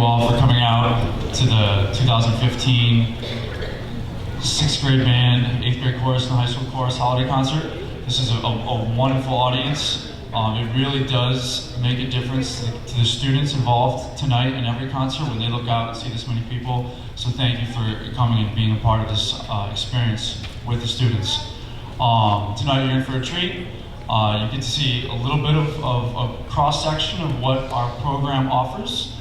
all for coming out to the 2015 6th grade band, 8th grade chorus, and high school chorus holiday concert. This is a wonderful audience. It really does make a difference to the students involved tonight in every concert when they look out and see this many people. So thank you for coming and being a part of this experience with the students. Tonight you're in for a treat. You get to see a little bit of cross-section of what our program offers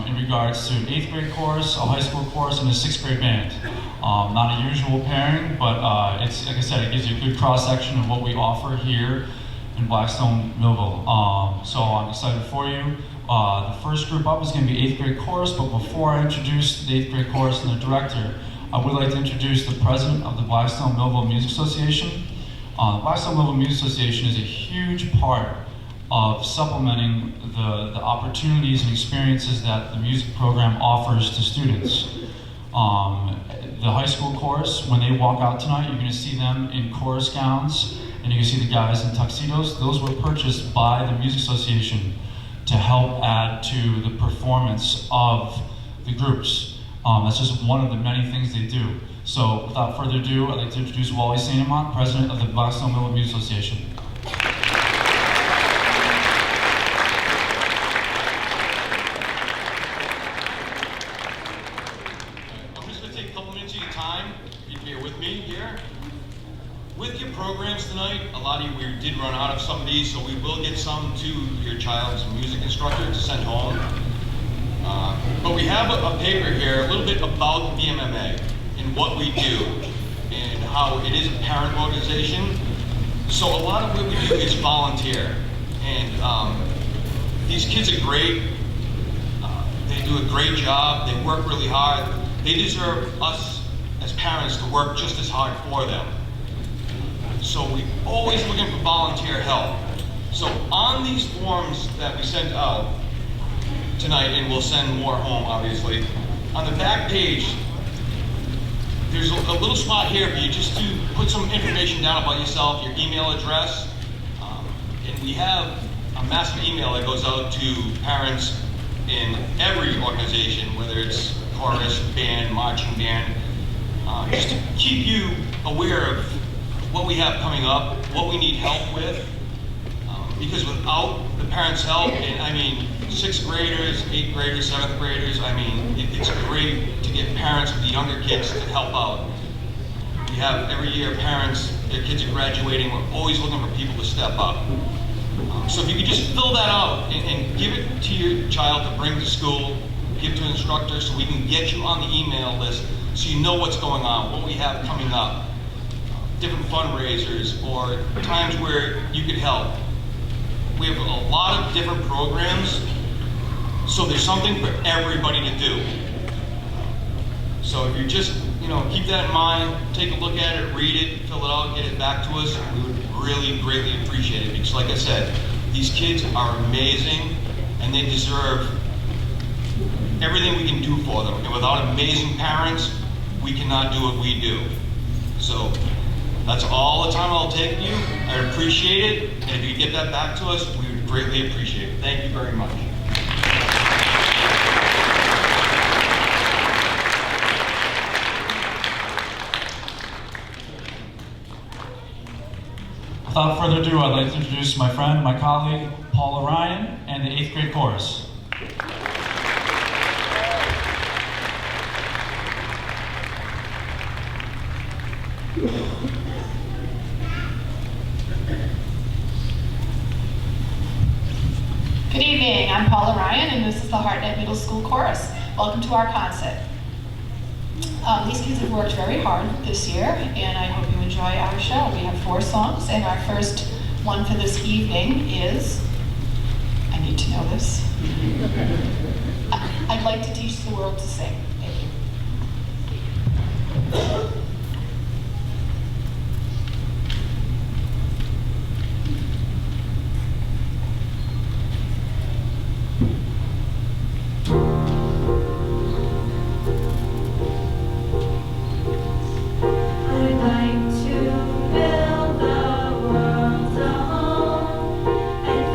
in regards to an 8th grade chorus, a high school chorus, and a 6th grade band. Not a usual pairing, but it's, like I said, it gives you a good cross-section of what we offer here in Blackstone, Millville. So I'm excited for you. The first group up is going to be 8th grade chorus, but before I introduce the 8th grade chorus and the director, I would like to introduce the president of the Blackstone Millville Music Association. The Blackstone Millville Music Association is a huge part of supplementing the opportunities and experiences that the music program offers to students. The high school chorus, when they walk out tonight, you're going to see them in chorus gowns, and you can see the guys in tuxedos. Those were purchased by the Music Association to help add to the performance of the groups. That's just one of the many things they do. So without further ado, I'd like to introduce Wally Saint-Amant, president of the Blackstone Millville Music Association. I'm just going to take a couple minutes of your time, if you bear with me here. With your programs tonight, a lot of you, we did run out of some of these, so we will get some to your child's music instructor to send home. But we have a paper here, a little bit about the BMMA and what we do and how it is a parent organization. So a lot of what we do is volunteer. And these kids are great. They do a great job. They work really hard. They deserve us as parents to work just as hard for them. So we're always looking for volunteer help. So on these forms that we sent out tonight, and we'll send more home obviously, on the back page, there's a little spot here for you just to put some information down about yourself, your email address, and we have a massive email that goes out to parents in every organization, whether it's chorus, band, marching band, just to keep you aware of what we have coming up, what we need help with, because without the parents' help, and I mean 6th graders, 8th graders, 7th graders, I mean it's great to get parents with the younger kids to help out. We have every year parents, their kids are graduating, we're always looking for people to step up. So if you could just fill that out and give it to your child to bring to school, give to an instructor so we can get you on the email list so you know what's going on, what we have coming up. Different fundraisers or times where you could help. We have a lot of different programs, so there's something for everybody to do. So if you just, keep that in mind, take a look at it, read it, fill it out, get it back to us, we would really greatly appreciate it. Because like I said, these kids are amazing and they deserve everything we can do for them. And without amazing parents, we cannot do what we do. So that's all the time I'll take you. I appreciate it. And if you get that back to us, we would greatly appreciate it. Thank you very much. Without further ado, I'd like to introduce my friend, my colleague, Paula Ryan, and the 8th grade chorus. Good evening, I'm Paula Ryan, and this is the Hartnett Middle School Chorus. Welcome to our concert. These kids have worked very hard this year, and I hope you enjoy our show. We have 4 songs, and our first one for this evening is, I need to know this. I'd like to teach the world to sing. Thank you.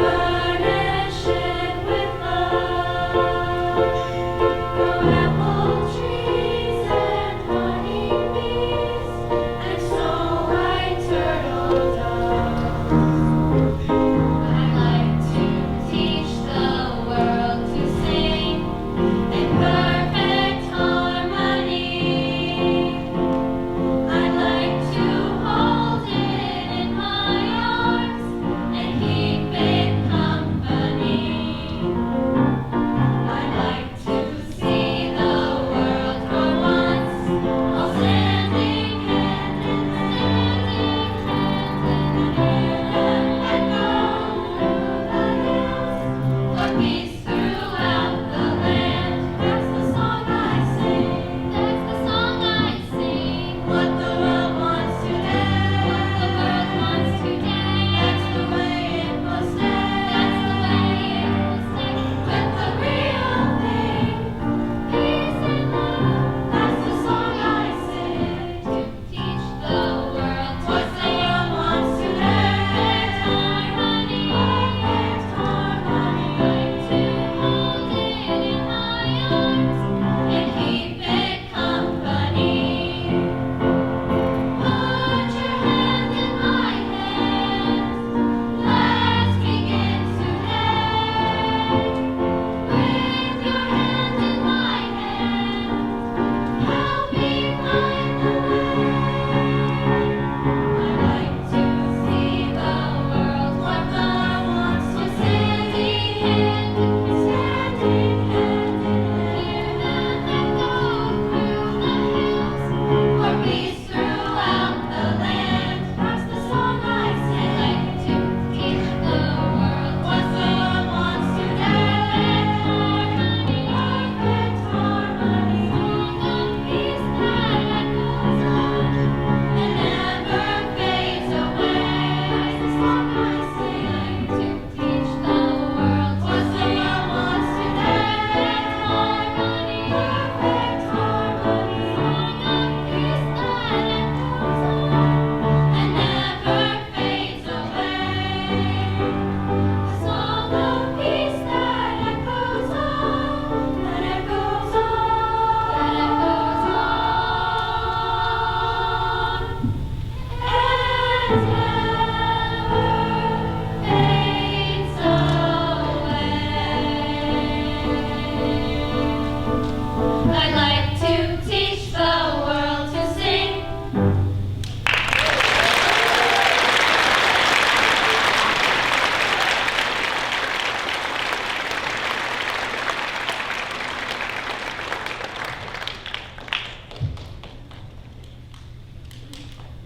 Furnish it with love.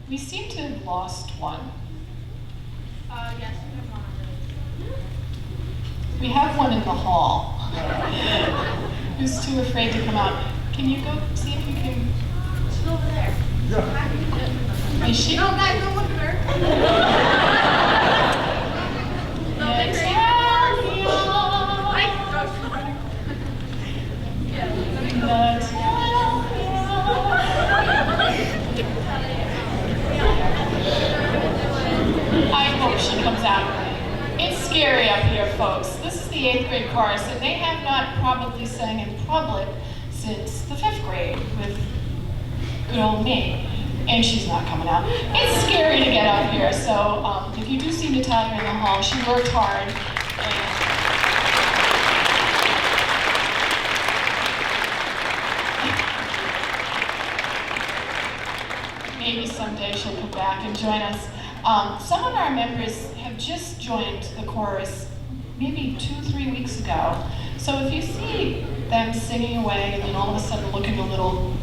We seem to have lost one. Yes, we have one already. We have one in the hall who's too afraid to come out. Can you go see if you can? She's over there. Is she? No, guys, don't look at her. Yes. I hope she comes out. It's scary up here, folks. This is the 8th grade chorus, and they have not probably sang in public since the 5th grade with good old me. And she's not coming out. It's scary to get up here, so if you do see Natalia in the hall, she worked hard. And maybe someday she'll come back and join us. Some of our members have just joined the chorus maybe 2-3 weeks ago. So if you see them singing away and then all of a sudden looking a little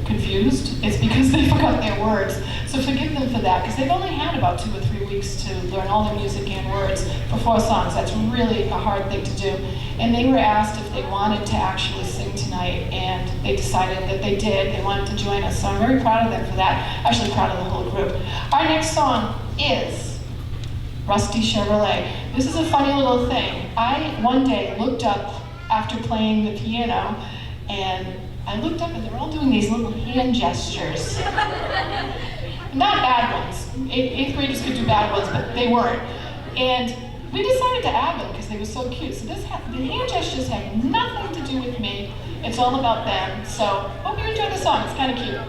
confused, it's because they forgot their words. So forgive them for that, because they've only had about 2 or 3 weeks to learn all the music and words for 4 songs. That's really a hard thing to do. And they were asked if they wanted to actually sing tonight, and they decided that they did. They wanted to join us, so I'm very proud of them for that. Actually proud of the whole group. Our next song is Rusty Chevrolet. This is a funny little thing. I one day looked up after playing the piano, and I looked up and they were all doing these little hand gestures. Not bad ones. 8th graders could do bad ones, but they weren't. And we decided to add them because they were so cute. So the hand gestures have nothing to do with me. It's all about them. So hope you enjoy the song. It's kind of cute.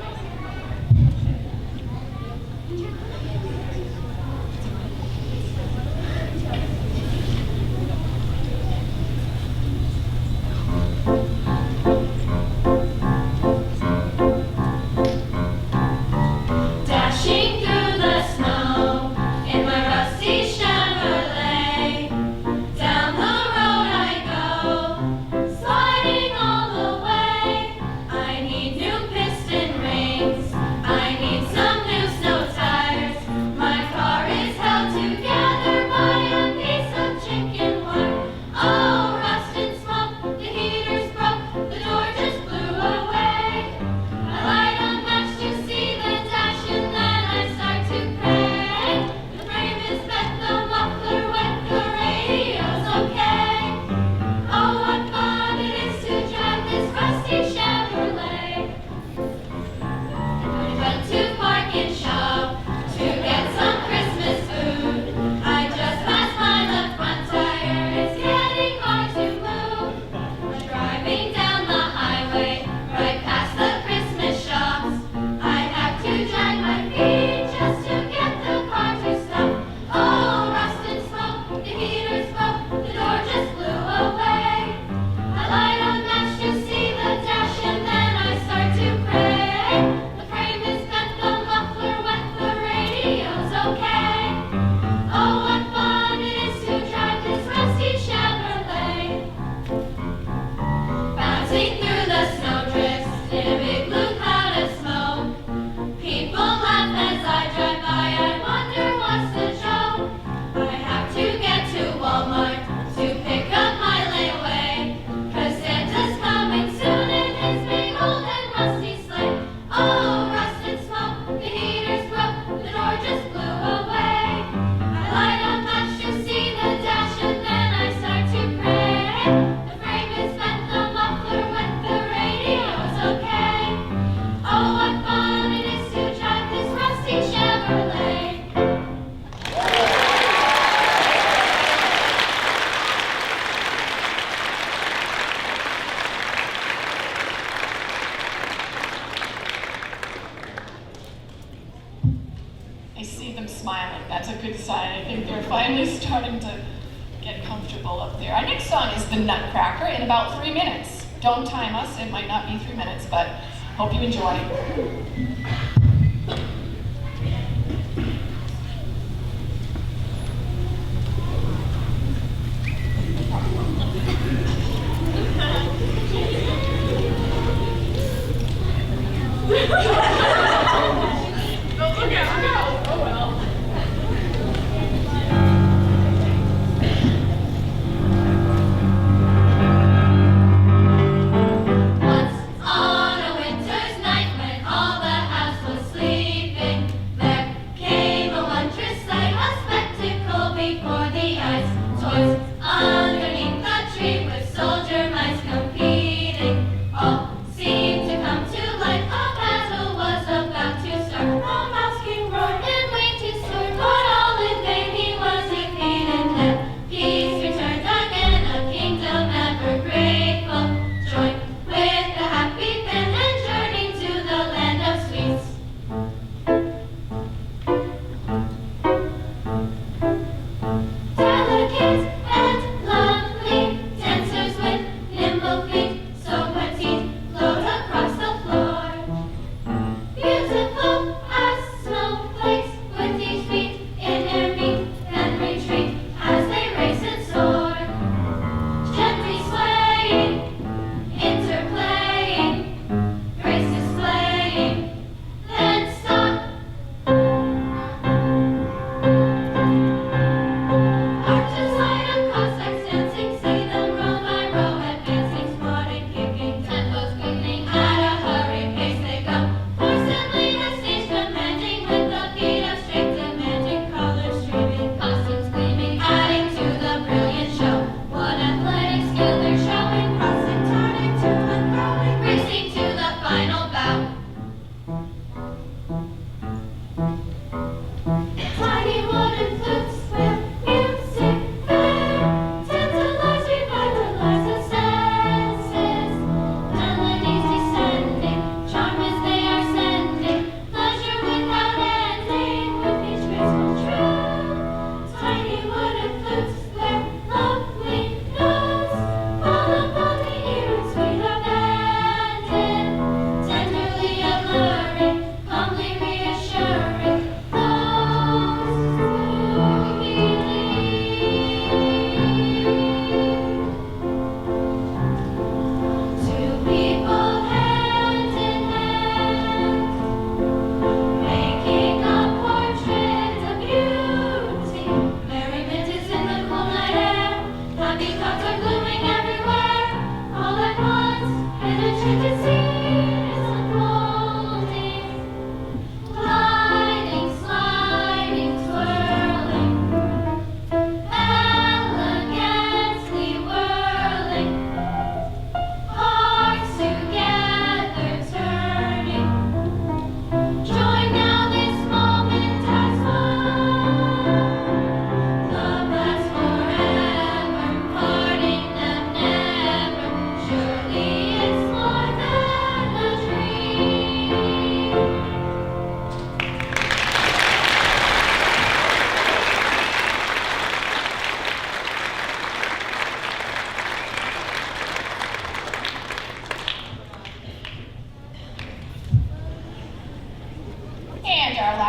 That's a good sign. I think they're finally starting to get comfortable up there. Our next song is The Nutcracker in about 3 minutes. Don't time us, it might not be 3 minutes, but hope you enjoy. Don't look at me.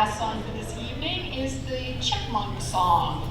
last song for this evening is the Chipmunk Song.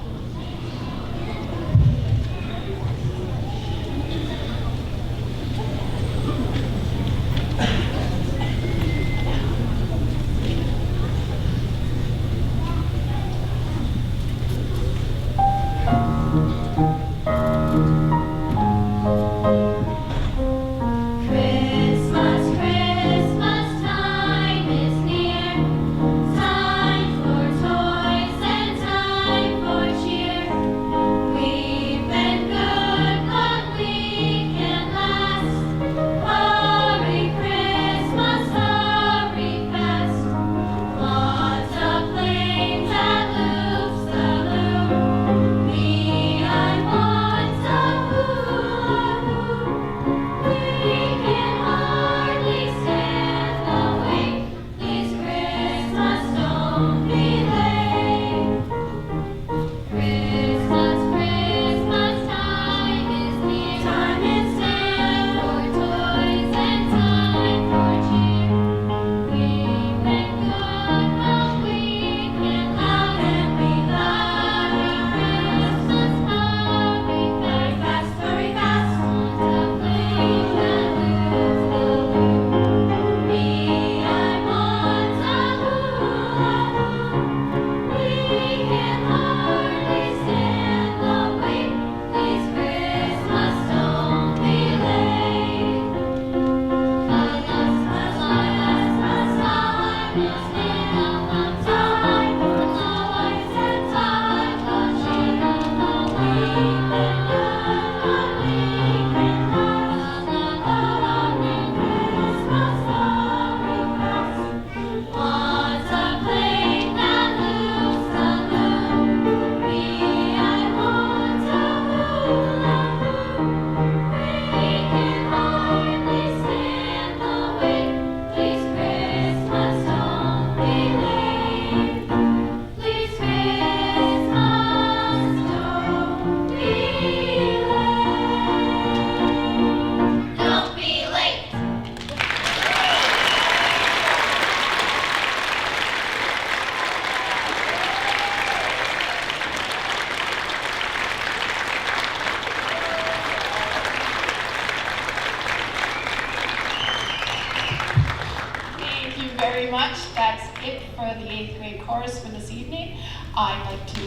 Very much. That's it for the 8th grade chorus for this evening. I'd like to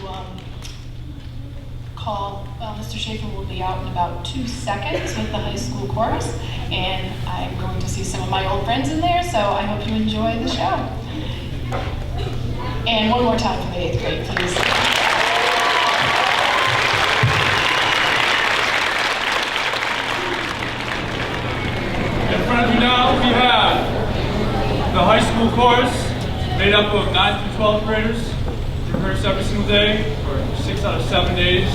call, Mr. Schaefer will be out in about 2 seconds with the high school chorus, and I'm going to see some of my old friends in there, so I hope you enjoy the show. And one more time for the 8th grade, please. In front of you now, we have the high school chorus, made up of 9th through 12th graders, rehearse every single day for 6 out of 7 days.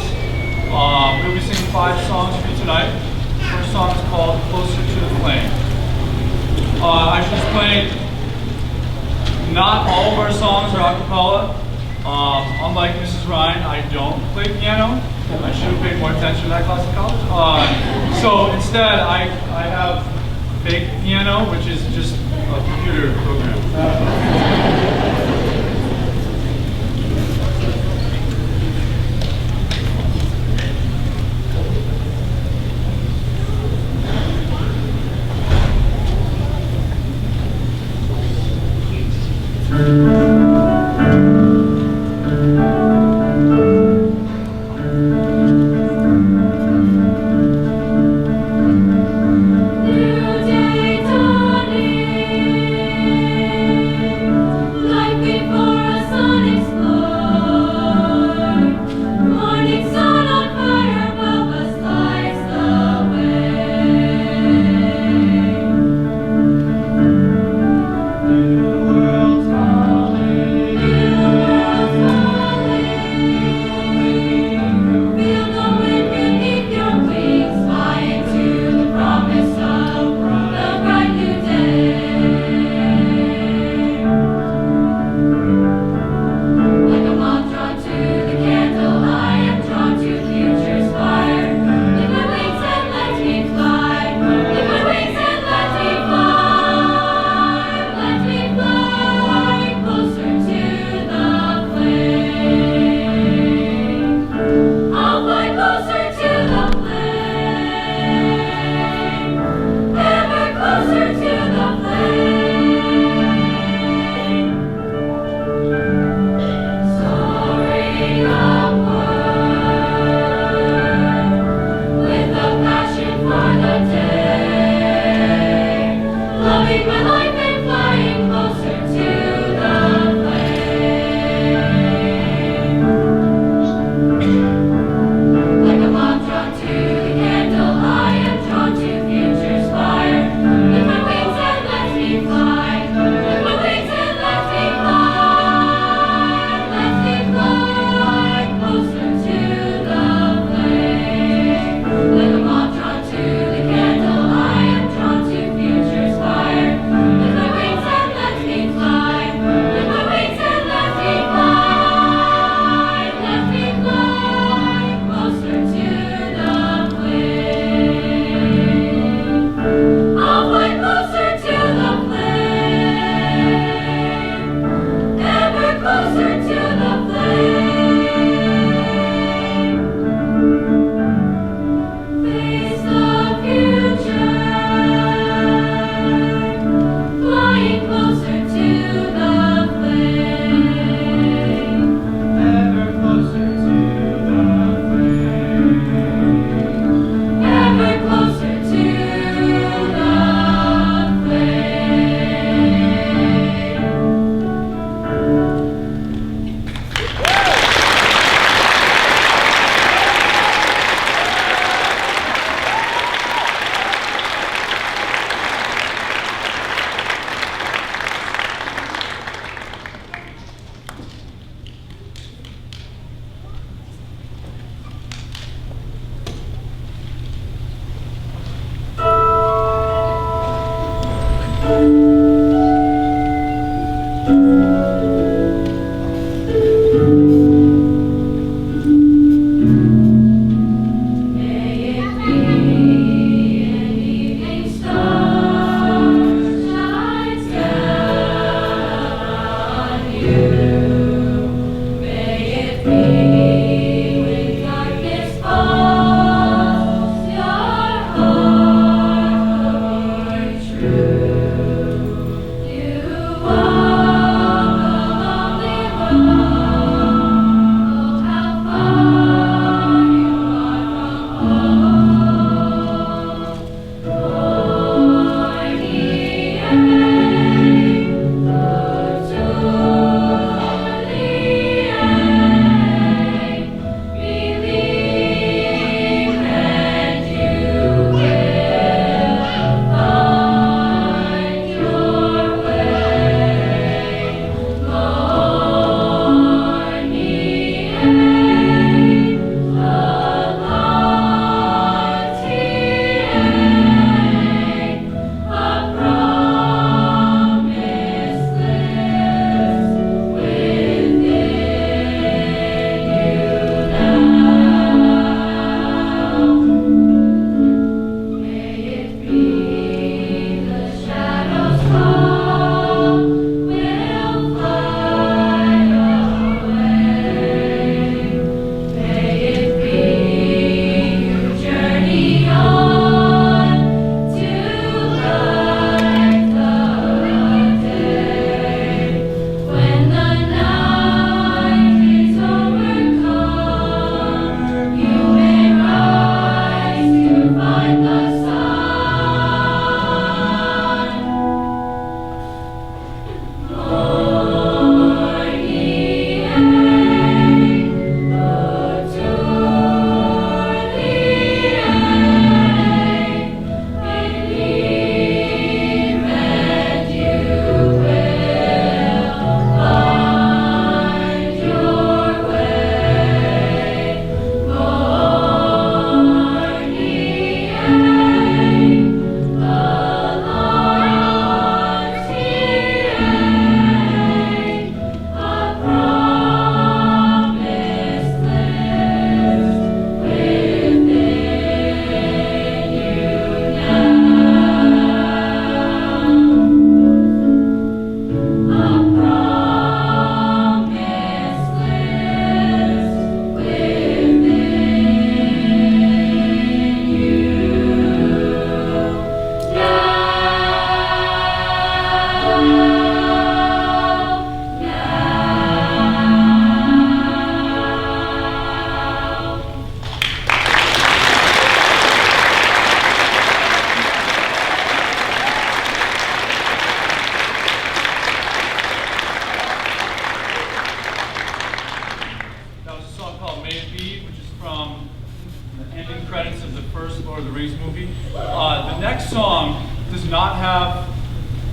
We'll be singing 5 songs for you tonight. The first song is called Closer to the Flame. I should explain, not all of our songs are a cappella. Unlike Mrs. Ryan, I don't play piano. I should have paid more attention to that class in college. So instead, I have fake piano, which is just a computer program. Like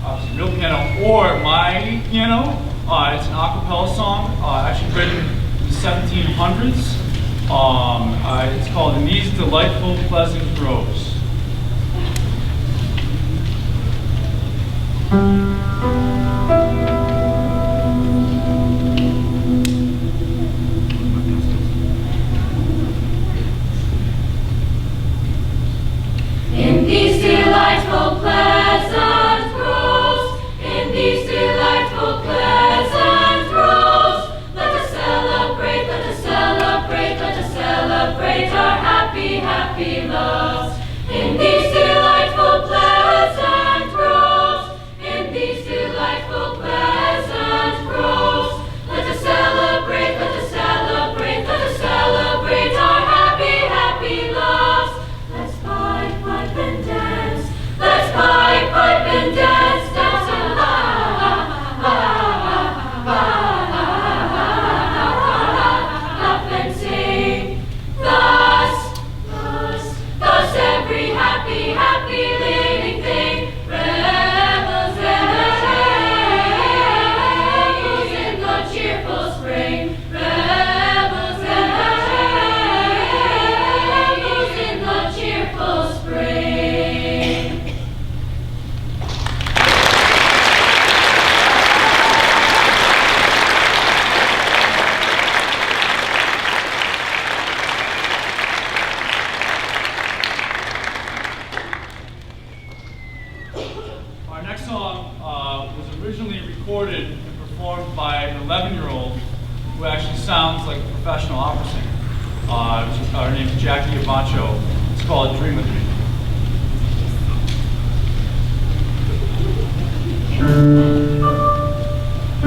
obviously real piano, or my piano. It's an a cappella song, actually written in the 1700s. It's called "In These Delightful Pleasant Groves." In these delightful pleasant groves, in these delightful pleasant groves, let us celebrate, let us celebrate, let us celebrate our happy, happy loves. In these delightful pleasant groves, in these delightful pleasant groves, let us celebrate, let us celebrate, let us celebrate our happy, happy loves. Let's pipe, pipe and dance. Let's pipe, pipe and dance, dance and laugh and sing. Thus, thus, thus every happy, happy living thing revels in the cheerful spring. Revels in the cheerful spring. Our next song was originally recorded and performed by an 11-year-old who actually sounds like a professional opera singer. Her name is Jackie Avancho. It's called "Dream With Me."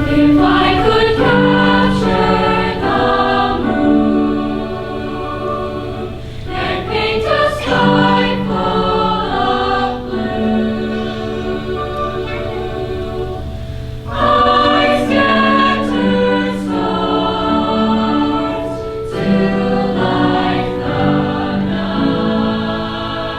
If I could capture the moon and paint a sky full of blue, I scatter stars to light the night.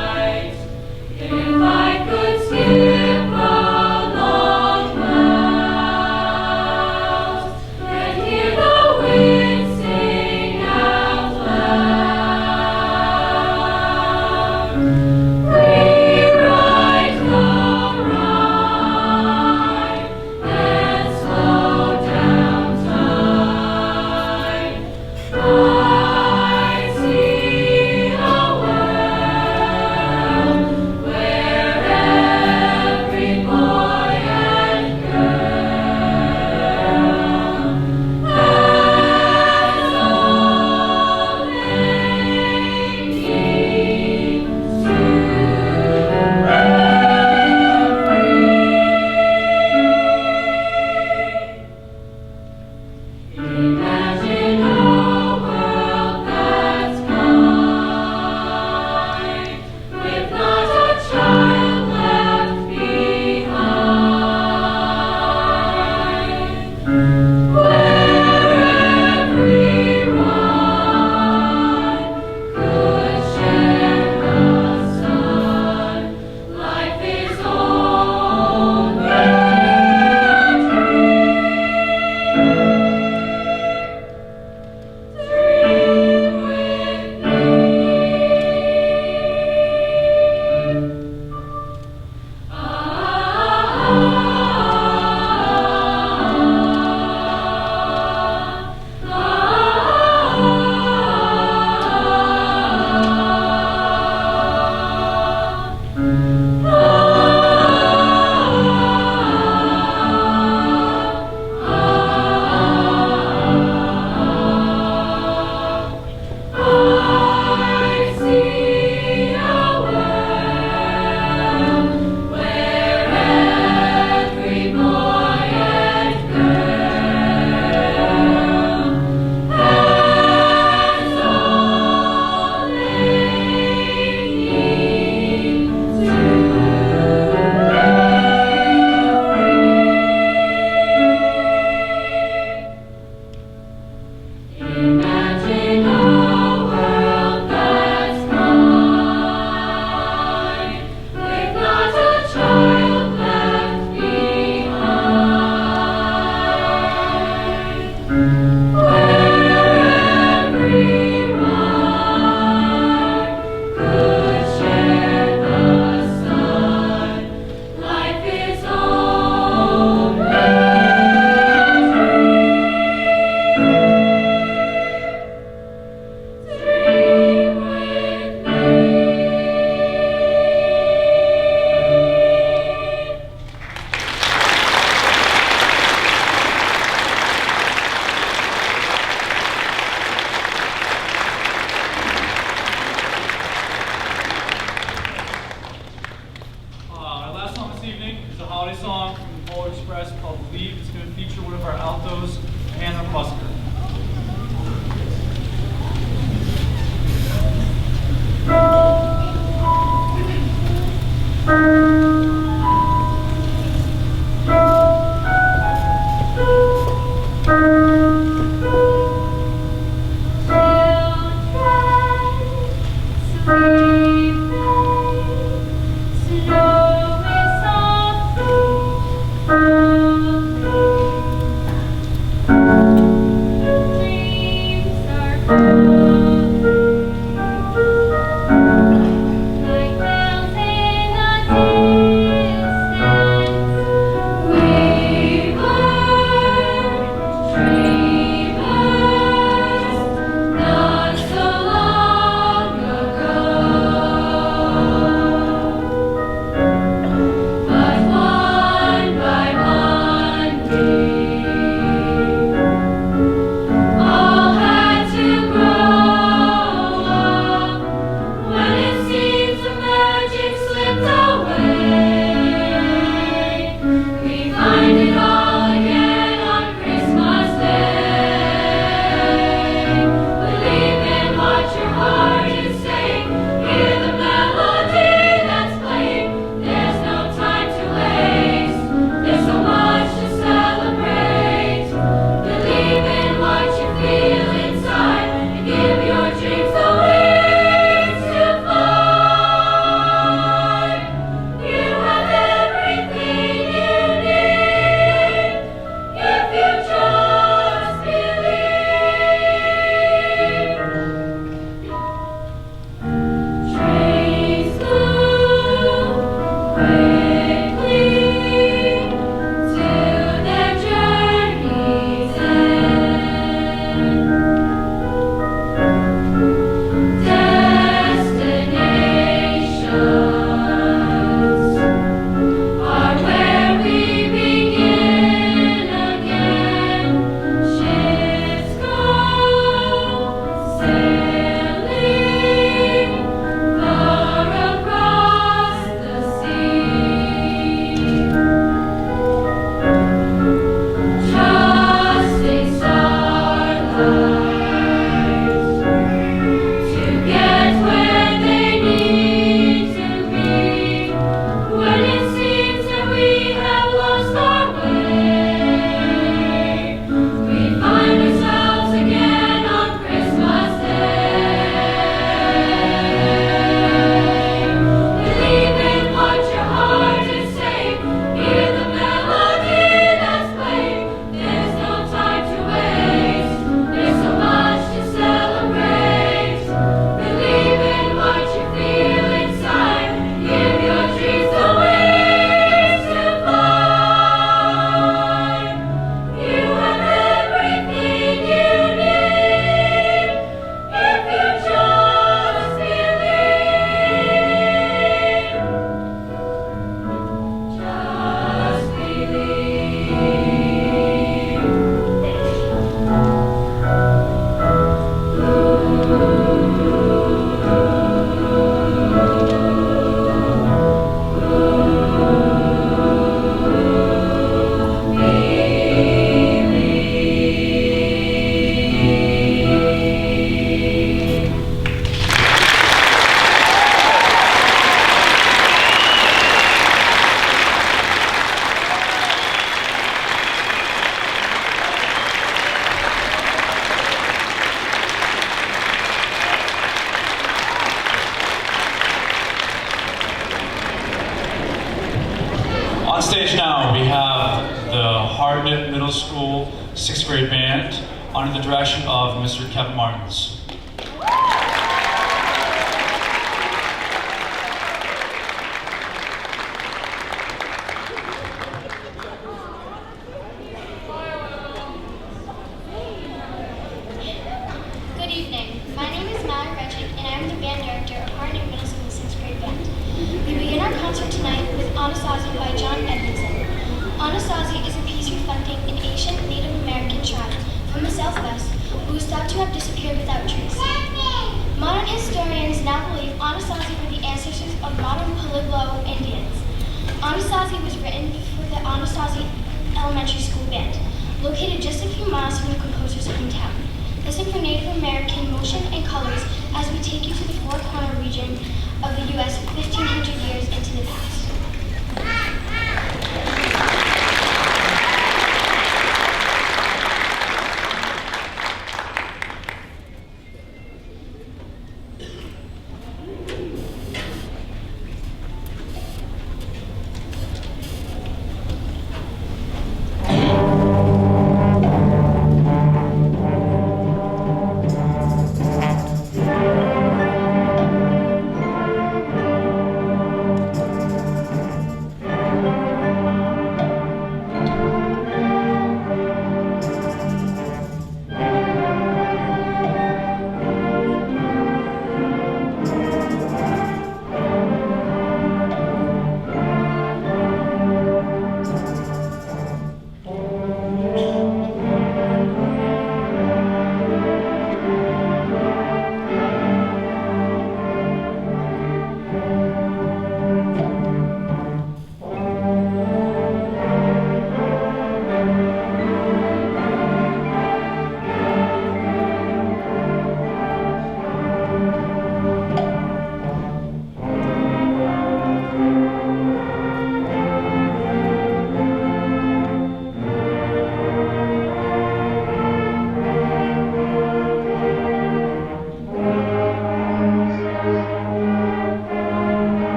holiday song from the Polar Express called Believe. It's going to feature one of our altos, Hannah Busker. On stage now, we have the Hardnett Middle School 6th grade band under the direction of Mr. Kevin Martins. Good evening. My name is Mallory Redchick, and I am the band director of Hardnett Middle School 6th grade band. We begin our concert tonight with Anasazi by John Edmondson. Anasazi is a piece reflecting an ancient Native American tribe from the Southwest who is thought to have disappeared without trace. Modern historians now believe Anasazi were the ancestors of modern Pueblo Indians. Anasazi was written before Elementary School Band, located just a few miles from the composer's hometown. Listen for Native American motion and colors as we take you to the Four Corner region of the U.S. 1,500 years into the past.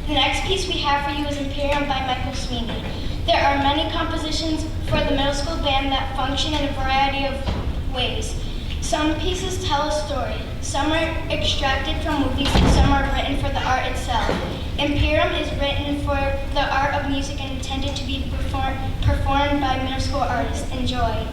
The next piece we have for you is Imperium by Michael Sweeney. There are many compositions for the middle school band that function in a variety of ways. Some pieces tell a story, some are extracted from movies, and some are written for the art itself. Imperium is written for the art of music and intended to be performed by middle school artists. Enjoy.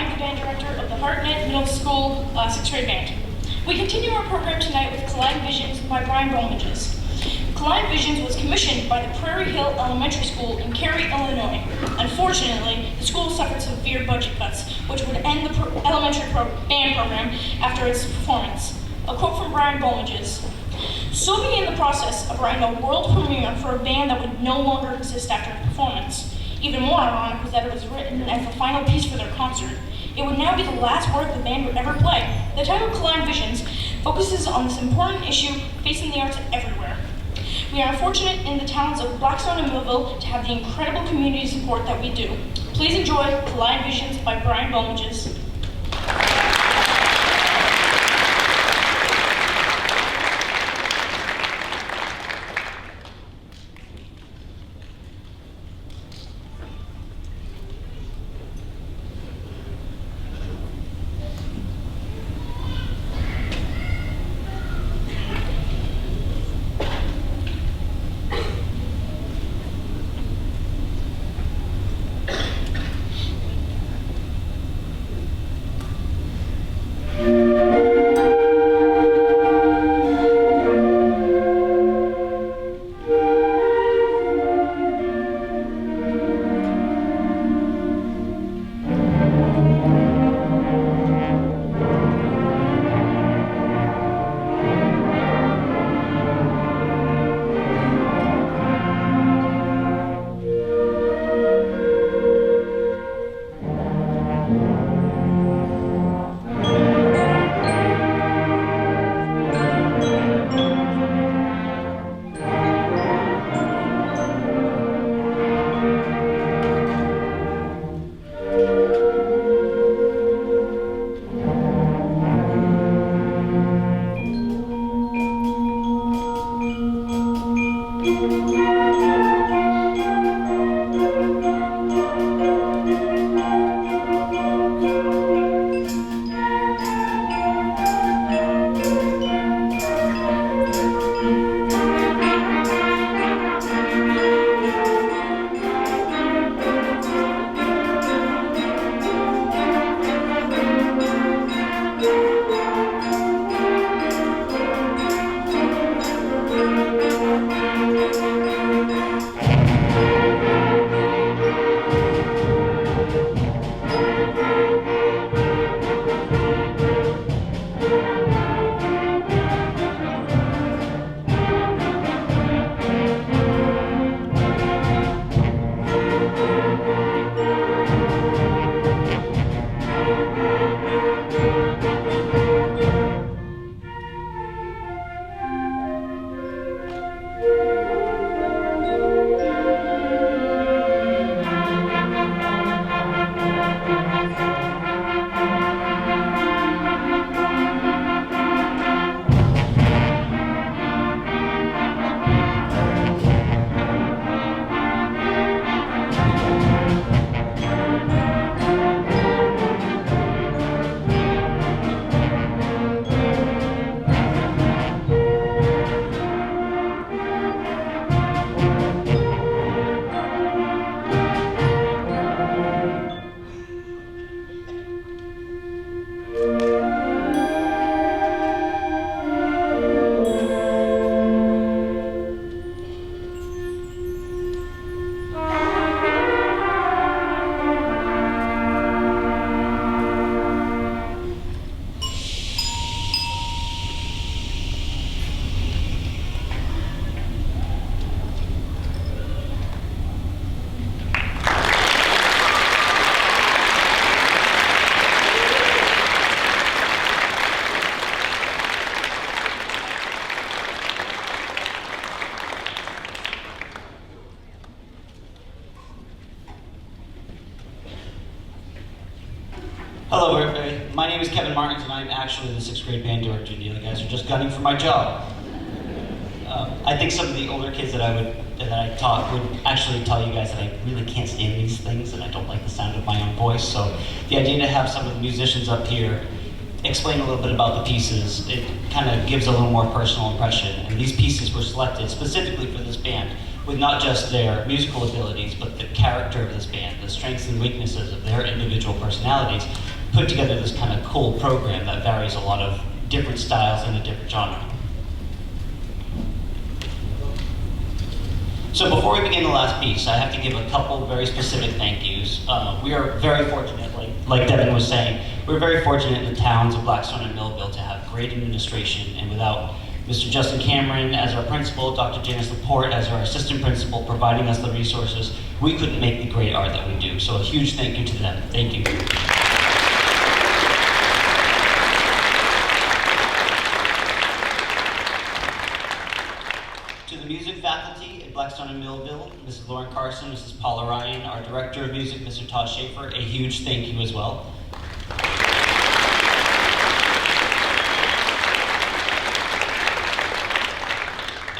I'm the band director of the Hartnett Middle School 6th grade band. We continue our program tonight with Collide Visions by Brian Bolmages. Collide Visions was commissioned by the Prairie Hill Elementary School in Cary, Illinois. Unfortunately, the school suffered severe budget cuts, which would end the elementary band program after its performance. A quote from Brian Bolmages: "So began the process of writing a world premiere for a band that would no longer exist after a performance. Even more ironic was that it was written as the final piece for their concert. It would now be the last work the band would ever play." The title Collide Visions focuses on this important issue facing the arts everywhere. We are fortunate in the towns of Blackstone and Millville to have the incredible community support that we do. Please enjoy Collide Visions by Brian Bolmages. Hello everybody, my name is Kevin Martins and I'm actually the 6th grade band director. The other guys are just gunning for my job. I think some of the older kids that I taught would actually tell you guys that I really can't stand these things and I don't like the sound of my own voice. So the idea to have some of the musicians up here explain a little bit about the pieces, it kind of gives a little more personal impression. And these pieces were selected specifically for this band with not just their musical abilities, but the character of this band, the strengths and weaknesses of their individual personalities, put together this kind of cool program that varies a lot of different styles and a different genre. So before we begin the last piece, I have to give a couple very specific thank yous. We are very fortunate, like Devin was saying, we're very fortunate in the towns of Blackstone and Millville to have great administration, and without Mr. Justin Cameron as our principal, Dr. Janice Laporte as our assistant principal providing us the resources, we couldn't make the great art that we do. So a huge thank you to them. Thank you. To the music faculty at Blackstone and Millville, Mrs. Lauren Carson, Mrs. Paula Ryan, our director of music, Mr. Todd Schaefer, a huge thank you as well.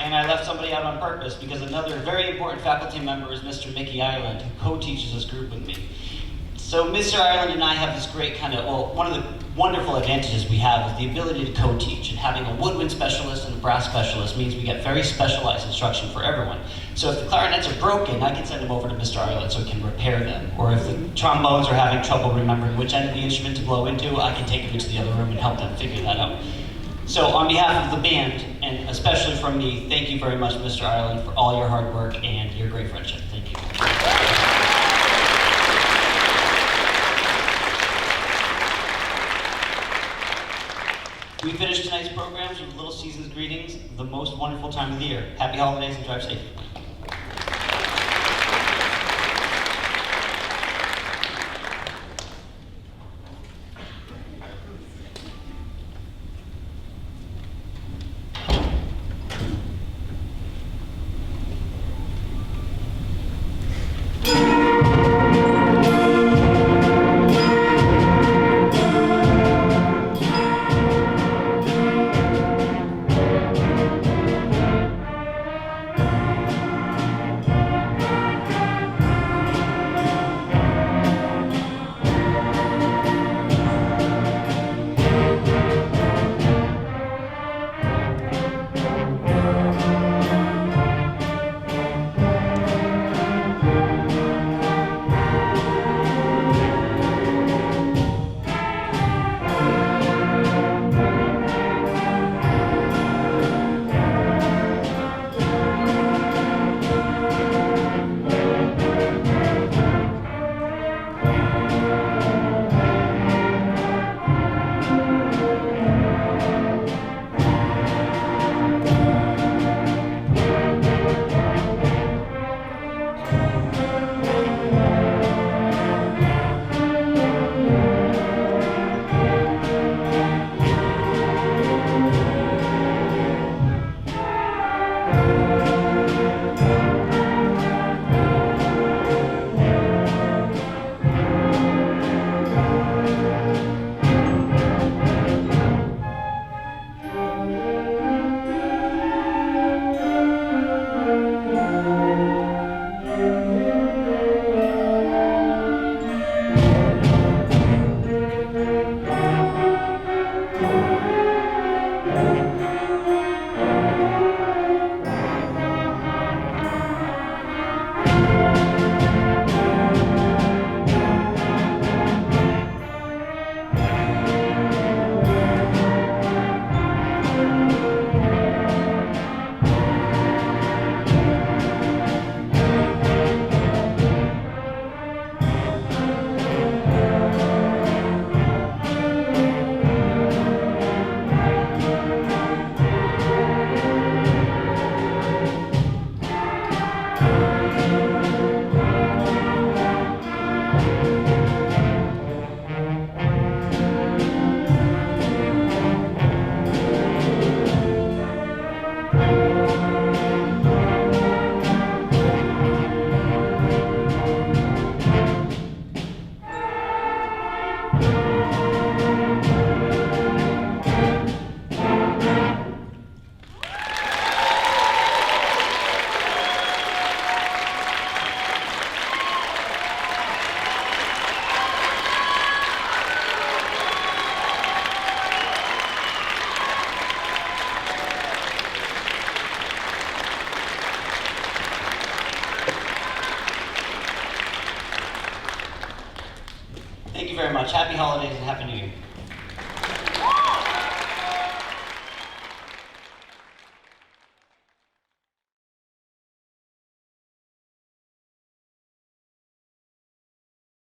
And I left somebody out on purpose because another very important faculty member is Mr. Mickey Ireland, who co-teaches this group with me. So Mr. Ireland and I have this great kind of, well, one of the wonderful advantages we have is the ability to co-teach, and having a woodwind specialist and a brass specialist means we get very specialized instruction for everyone. So if the clarinets are broken, I can send them over to Mr. Ireland so he can repair them. Or if the trombones are having trouble remembering which end of the instrument to blow into, I can take them into the other room and help them figure that out. So on behalf of the band, and especially from me, thank you very much, Mr. Ireland, for all your hard work and your great friendship. Thank you. We finish tonight's programs with Little Season's greetings, the most wonderful time of the year. Happy holidays and drive safe. much. Happy holidays and Happy New Year.